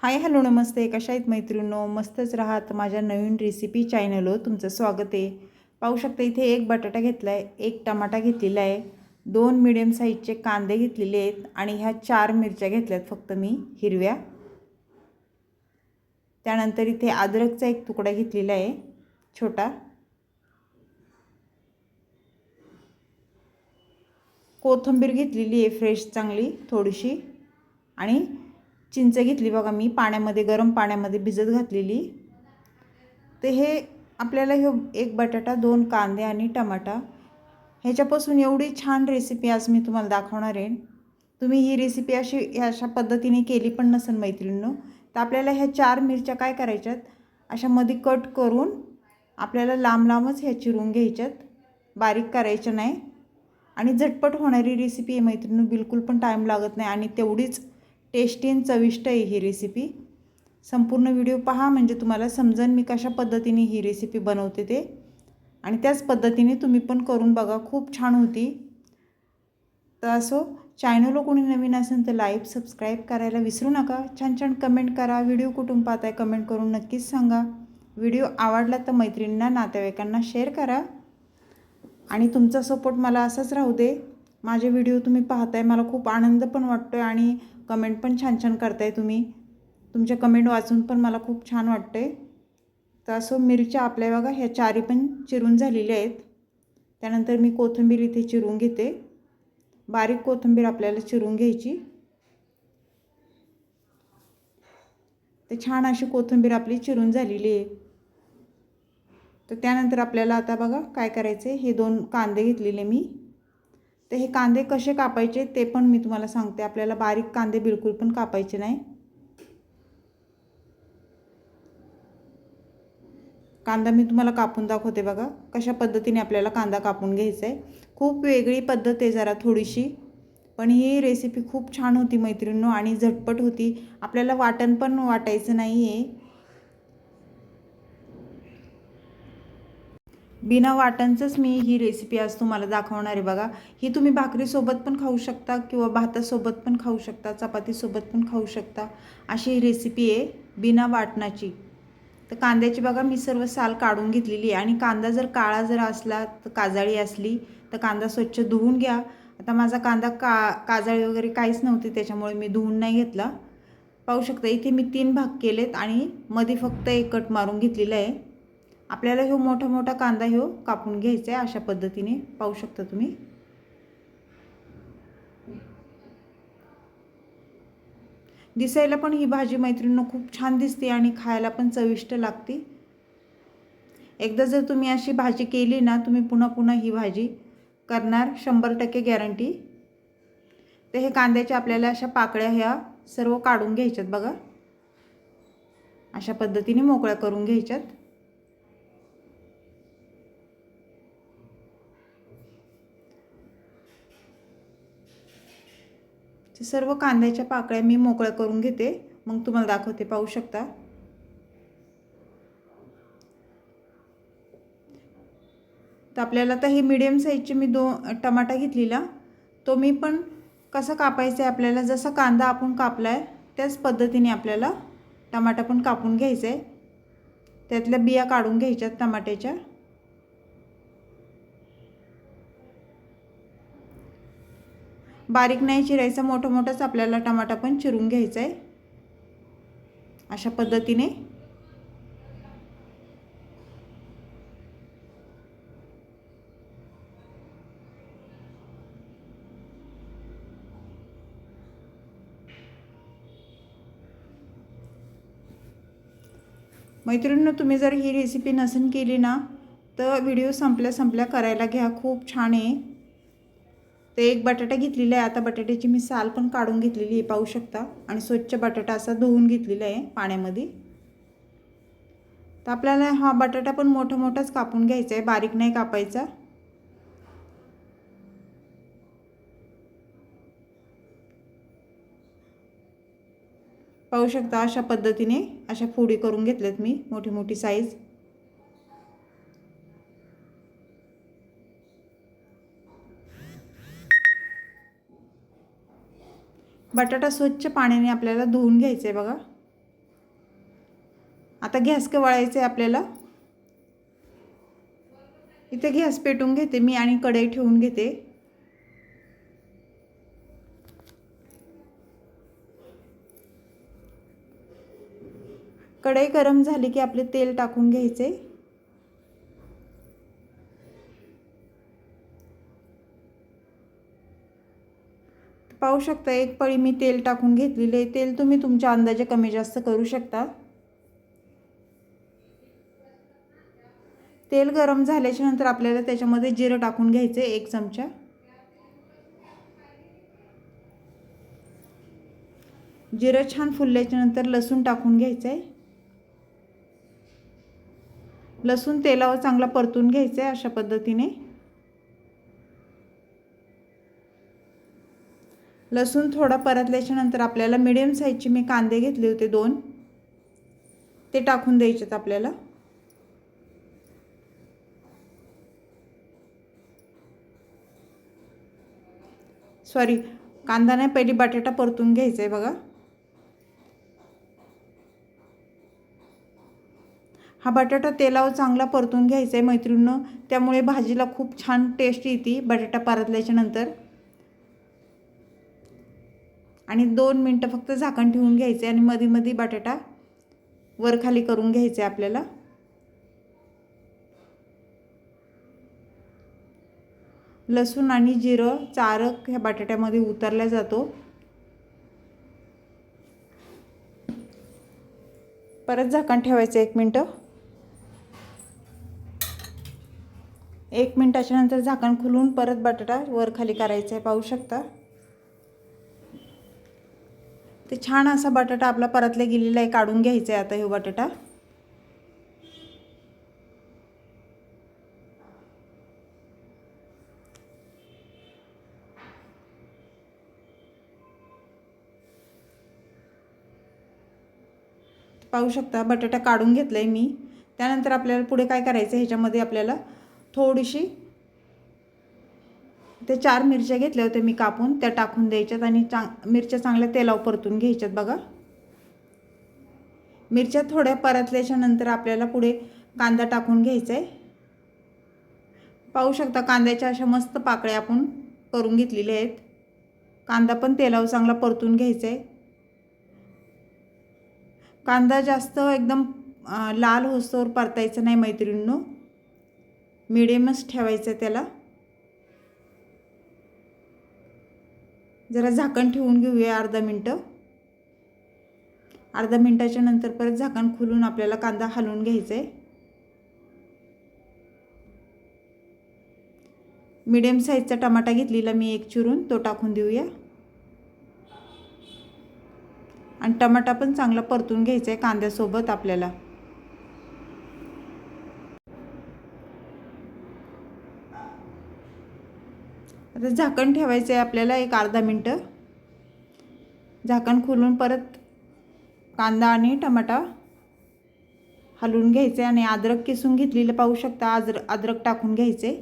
Hi hello नमस्ते. कशा आहेत मैत्रिणींनो? मस्तच राहात. माझ्या नवीन रेसिपी चॅनलवर तुमचं स्वागत आहे. पाहू शकता इथे एक बटाटा घेतला आहे, एक टमाटा घेतलेला आहे, 2 मीडियम साईजचे कांदे घेतलेले आहेत आणि ह्या 4 मिरच्या घेतल्यात फक्त मी हिरव्या. त्यानंतर इथे अद्रकचा एक तुकडा घेतलेला आहे छोटा. कोथिंबीर घेतलेली आहे फ्रेश चांगली थोडीशी आणि चिंच घेतली बघा मी पाण्यामध्ये गरम पाण्यामध्ये भिजत घातलेली. तर हे आपल्याला एक बटाटा 2 कांदे आणि टमाटा ह्याच्यापासून एवढी छान रेसिपी आज मी तुम्हाला दाखवणार आहे. तुम्ही ही रेसिपी अशा पद्धतीने केली पण नसेल मैत्रिणींनो, तर आपल्याला ह्या 4 मिरच्या काय करायच्यात, अशा मध्ये कट करून आपल्याला लांब लांबच ह्या चिरून घ्यायच्यात, बारीक करायच्या नाही. आणि झटपट होणारी रेसिपी आहे मैत्रिणींनो, बिलकुल पण टाईम लागत नाही आणि तेवढीच टेस्टी आणि चविष्ट आहे ही रेसिपी. संपूर्ण व्हिडिओ पहा म्हणजे तुम्हाला समजेल मी कशा पद्धतीने ही रेसिपी बनवते ते, आणि त्याच पद्धतीने तुम्ही पण करून बघा, खूप छान होती. तर असो, चॅनलला कोणी नवीन असेल तर लाईक सबस्क्राईब करायला विसरू नका. छान छान कमेंट करा. व्हिडिओ कुठून पाहताय कमेंट करून नक्कीच सांगा. व्हिडिओ आवडला तर मैत्रिणींना नातेवाईकांना शेअर करा आणि तुमचा सपोर्ट मला असाच राहू दे. माझे व्हिडिओ तुम्ही पाहताय, मला खूप आनंद पण वाटतोय आणि कमेंट पण छान छान करताय तुम्ही. तुमच्या कमेंट वाचून पण मला खूप छान वाटते. तर असो, मिरच्या आपल्या बघा ह्या 4 पण चिरून झालेल्या आहेत. त्यानंतर मी कोथिंबीर इथे चिरून घेते. बारीक कोथिंबीर आपल्याला चिरून घ्यायची. तर छान अशी कोथिंबीर आपली चिरून झालेली आहे. तर त्यानंतर आपल्याला आता बघा काय करायचे, हे 2 कांदे घेतलेले मी. तर हे कांदे कसे कापायचे ते पण मी तुम्हाला सांगते. आपल्याला बारीक कांदे बिलकुल पण कापायचे नाही. कांदा मी तुम्हाला कापून दाखवते बघा कशा पद्धतीने आपल्याला कांदा कापून घ्यायचा आहे. खूप वेगळी पद्धत आहे जरा थोडीशी, पण ही रेसिपी खूप छान होती मैत्रिणींनो आणि झटपट होती. आपल्याला वाटण पण वाटायचं नाही आहे. बिना वाटणचंच मी ही रेसिपी आज तुम्हाला दाखवणार आहे बघा. ही तुम्ही भाकरीसोबत पण खाऊ शकता किंवा भातासोबत पण खाऊ शकता, चपातीसोबत पण खाऊ शकता. अशी ही रेसिपी आहे बिना वाटणाची. तर कांद्याची बघा मी सर्व साल काढून घेतलेली आहे आणि कांदा जर काळा जर असला तर काजळी असली तर कांदा स्वच्छ धुवून घ्या. आता माझा कांदा काजळी वगैरे काहीच नव्हती त्याच्यामुळे मी धुवून नाही घेतला. पाहू शकता इथे मी 3 भाग केलेत आणि मध्ये फक्त एक कट मारून घेतलेला आहे. आपल्याला ह्यो मोठा मोठा कांदा कापून घ्यायचा आहे अशा पद्धतीने. पाहू शकता तुम्ही. दिसायला पण ही भाजी मैत्रिणींनो खूप छान दिसते आणि खायला पण चविष्ट लागते. एकदा जर तुम्ही अशी भाजी केली ना, तुम्ही पुन्हा पुन्हा ही भाजी करणार 100% गॅरंटी. तर हे कांद्याच्या आपल्याला अशा पाकळ्या ह्या सर्व काढून घ्यायच्यात बघा. अशा पद्धतीने मोकळ्या करून घ्यायच्यात. सर्व कांद्याच्या पाकळ्या मी मोकळ्या करून घेते, मग तुम्हाला दाखवते. पाहू शकता. तर आपल्याला आता ही मीडियम साईजची मी 2 टमाटा घेतलेला, तो मी पण कसा कापायचा आहे आपल्याला, जसा कांदा आपण कापला आहे त्याच पद्धतीने आपल्याला टमाटा पण कापून घ्यायचा आहे. त्यातल्या बिया काढून घ्यायच्यात टमाट्याच्या. बारीक नाही चिरायचा, मोठा मोठाच आपल्याला टमाटा पण चिरून घ्यायचा आहे अशा पद्धतीने. मैत्रिणींनो, तुम्ही जर ही रेसिपी नसेल केली ना तर व्हिडिओ संपल्या करायला घ्या, खूप छान आहे. ते एक बटाटा घेतलेला आहे. आता बटाट्याची मी साल पण काढून घेतलेली आहे पाहू शकता, आणि स्वच्छ बटाटा असा धुवून घेतलेला आहे पाण्यामध्ये. तर आपल्याला हा बटाटा पण मोठा मोठाच कापून घ्यायचा आहे, बारीक नाही कापायचा. पाहू शकता अशा पद्धतीने अशा फोडी करून घेतल्यात मी, मोठी मोठी साईज. बटाटा स्वच्छ पाण्याने आपल्याला धुवून घ्यायचा आहे बघा. आता गॅस वळायचं आहे आपल्याला. इथे गॅस पेटवून घेते मी आणि कढई ठेवून घेते. कढई गरम झाली की आपले तेल टाकून घ्यायचे. पाहू शकता एक पळी मी तेल टाकून घेतलेले आहे. तेल तुम्ही तुमच्या अंदाजे कमी जास्त करू शकता. तेल गरम झाल्याच्या नंतर आपल्याला त्याच्यामध्ये जिरं टाकून घ्यायचे 1 चमचा. जिरं छान फुलल्याच्या नंतर लसूण टाकून घ्यायचं आहे. लसूण तेलावर चांगला परतून घ्यायचं आहे अशा पद्धतीने. लसूण थोडा परतल्याच्या नंतर आपल्याला मीडियम साईजचे मी कांदे घेतले होते 2, ते टाकून द्यायचेत आपल्याला. सॉरी, कांदा नाही, पहिली बटाटा परतून घ्यायचा आहे बघा. हा बटाटा तेलावर चांगला परतून घ्यायचा आहे मैत्रिणींनो, त्यामुळे भाजीला खूप छान टेस्ट येते बटाटा परतल्याच्या नंतर. आणि 2 मिनटं फक्त झाकण ठेवून घ्यायचे आणि मध्ये मध्ये बटाटा वर खाली करून घ्यायचे आपल्याला. लसूण आणि जिरं चारक ह्या बटाट्यामध्ये उतरला जातो. परत झाकण ठेवायचं 1 मिनटं. 1 मिनटाच्या नंतर झाकण खुलवून परत बटाटा वर खाली करायचा आहे. पाहू शकता ते छान असा बटाटा आपला परतला गेलेला आहे. काढून घ्यायचा आहे आता हे बटाटा. पाहू शकता बटाटा काढून घेतलाय मी. त्यानंतर आपल्याला पुढे काय करायचं, ह्याच्यामध्ये आपल्याला थोडीशी ते 4 मिरच्या घेतल्या होत्या मी कापून, त्या टाकून द्यायच्यात आणि मिरच्या चांगल्या तेलावर परतून घ्यायच्यात बघा. मिरच्या थोड्या परतल्याच्या नंतर आपल्याला पुढे कांदा टाकून घ्यायचा आहे. पाहू शकता कांद्याच्या अशा मस्त पाकळ्या आपण करून घेतलेल्या आहेत. कांदा पण तेलावर चांगला परतून घ्यायचा आहे. कांदा जास्त एकदम लाल होईस्तोवर परतायचं नाही मैत्रिणींनो, मीडियमच ठेवायचं त्याला. जरा झाकण ठेवून घेऊया अर्धा मिनटं. अर्धा मिनटाच्या नंतर परत झाकण खुलून आपल्याला कांदा हलवून घ्यायचा आहे. मीडियम साईजचा टमाटा घेतलेला मी 1 चिरून, तो टाकून देऊया. आणि टमाटा पण चांगला परतून घ्यायचा आहे कांद्यासोबत आपल्याला. आता झाकण ठेवायचं आहे आपल्याला 1 अर्धा मिनटं. झाकण खोलून परत कांदा आणि टमाटा हलवून घ्यायचे आणि अद्रक किसून घेतलेलं पाहू शकता. अद्रक टाकून घ्यायचे.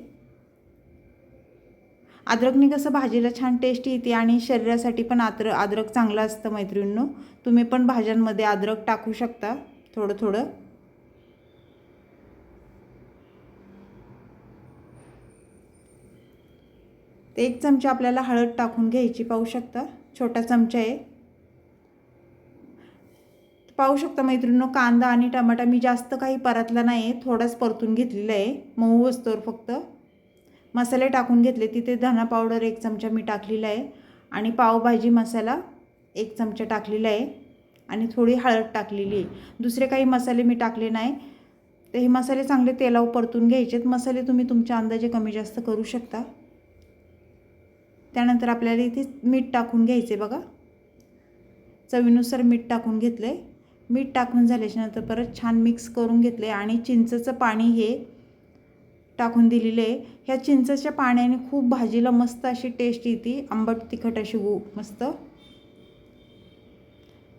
अद्रकने कसं भाजीला छान टेस्ट येते आणि शरीरासाठी पण अद्रक चांगलं असतं मैत्रिणींनो. तुम्ही पण भाज्यांमध्ये अद्रक टाकू शकता थोडं थोडं. ते 1 चमचा आपल्याला हळद टाकून घ्यायची. पाहू शकता छोटा चमचा आहे. पाहू शकता मैत्रिणींनो कांदा आणि टमाटा मी जास्त काही परतला नाही, थोडाच परतून घेतलेला आहे मऊ होईस्तोवर फक्त. मसाले टाकून घेतले. तिथे धना पावडर 1 चमचा मी टाकलेला आहे आणि पावभाजी मसाला 1 चमचा टाकलेला आहे आणि थोडी हळद टाकलेली आहे. दुसरे काही मसाले मी टाकले नाही. तर हे मसाले चांगले तेलावर परतून घ्यायचेत. मसाले तुम्ही तुमच्या अंदाजे कमी जास्त करू शकता. त्यानंतर आपल्याला इथे मीठ टाकून घ्यायचे बघा. चवीनुसार मीठ टाकून घेतले. मीठ टाकून झाल्याच्या नंतर परत छान मिक्स करून घेतले आणि चिंचेचं पाणी हे टाकून दिलेले आहे. ह्या चिंचेच्या पाण्याने खूप भाजीला मस्त अशी टेस्ट येते, आंबट तिखट अशी मस्त.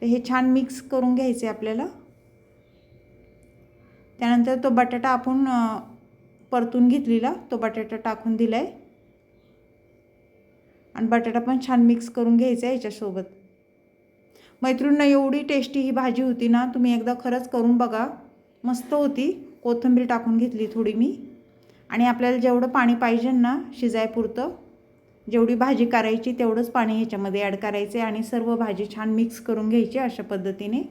तर हे छान मिक्स करून घ्यायचे आपल्याला. त्यानंतर तो बटाटा आपण परतून घेतलेला तो बटाटा टाकून दिलाय आणि बटाटा पण छान मिक्स करून घ्यायचा आहे याच्यासोबत. मैत्रिणींनो, एवढी टेस्टी ही भाजी होती ना, तुम्ही एकदा खरंच करून बघा. मस्त होती. कोथिंबीर टाकून घेतली थोडी मी, आणि आपल्याला जेवढं पाणी पाहिजे ना शिजायपुरतं, जेवढी भाजी करायची तेवढंच पाणी ह्याच्यामध्ये ॲड करायचे आणि सर्व भाजी छान मिक्स करून घ्यायची अशा पद्धतीने.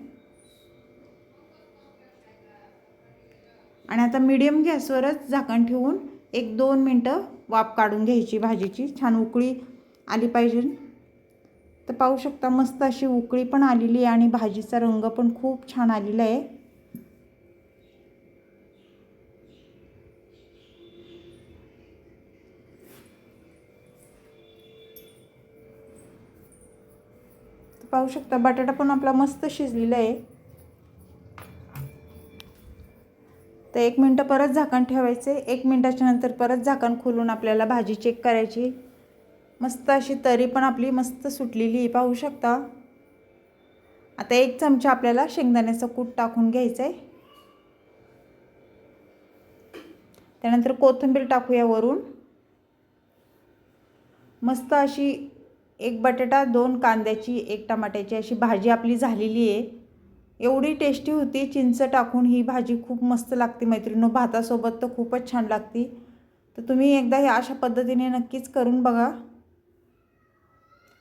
आणि आता मीडियम गॅसवरच झाकण ठेवून 1-2 मिनटं वाफ काढून घ्यायची भाजीची. छान उकळी आली पाहिजे. तर पाहू शकता मस्त अशी उकळी पण आलेली आहे आणि भाजीचा रंग पण खूप छान आलेला आहे. तर पाहू शकता बटाटा पण आपला मस्त शिजलेला आहे. तर 1 मिनटं परत झाकण ठेवायचे. 1 मिनटाच्या नंतर परत झाकण खोलून आपल्याला भाजी चेक करायची. मस्त अशी तरी पण आपली मस्त सुटलेली आहे, पाहू शकता. आता 1 चमचा आपल्याला शेंगदाण्याचं कूट टाकून घ्यायचं आहे. त्यानंतर कोथिंबीर टाकूया वरून. मस्त अशी 1 बटाटा, 2 कांद्याची, 1 टमाट्याची अशी भाजी आपली झालेली आहे. एवढी टेस्टी होती. चिंच टाकून ही भाजी खूप मस्त लागते मैत्रिणींनो. भातासोबत तर खूपच छान लागते. तर तुम्ही एकदा हे अशा पद्धतीने नक्कीच करून बघा.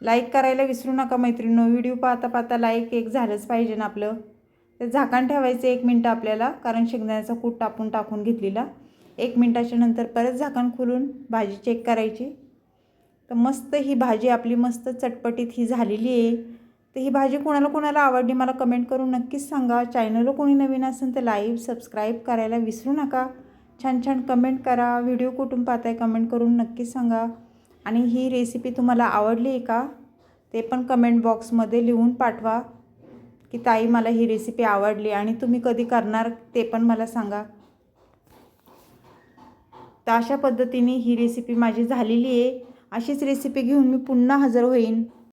लाईक करायला विसरू नका मैत्रिणींनो. व्हिडिओ पाहता पाहता लाईक एक झालंच पाहिजे ना आपलं. तर झाकण ठेवायचं 1 मिनटं आपल्याला, कारण शेंगदाण्याचा कूट टाकून घेतलेला. 1 मिनटाच्या नंतर परत झाकण खोलून भाजी चेक करायची. तर मस्त ही भाजी आपली मस्त चटपटीत ही झालेली आहे. तर ही भाजी कोणाला आवडली मला कमेंट करून नक्कीच सांगा. चॅनलला कोणी नवीन असेल तर लाईक सबस्क्राईब करायला विसरू नका. छान छान कमेंट करा. व्हिडिओ कुठून पाहताय कमेंट करून नक्कीच सांगा. आणि ही रेसिपी तुम्हाला आवडली आहे का ते पण कमेंट बॉक्समध्ये लिहून पाठवा की ताई मला ही रेसिपी आवडली, आणि तुम्ही कधी करणार ते पण मला सांगा. तर अशा पद्धतीने ही रेसिपी माझी झालेली आहे. अशीच रेसिपी घेऊन मी पुन्हा हजर होईन.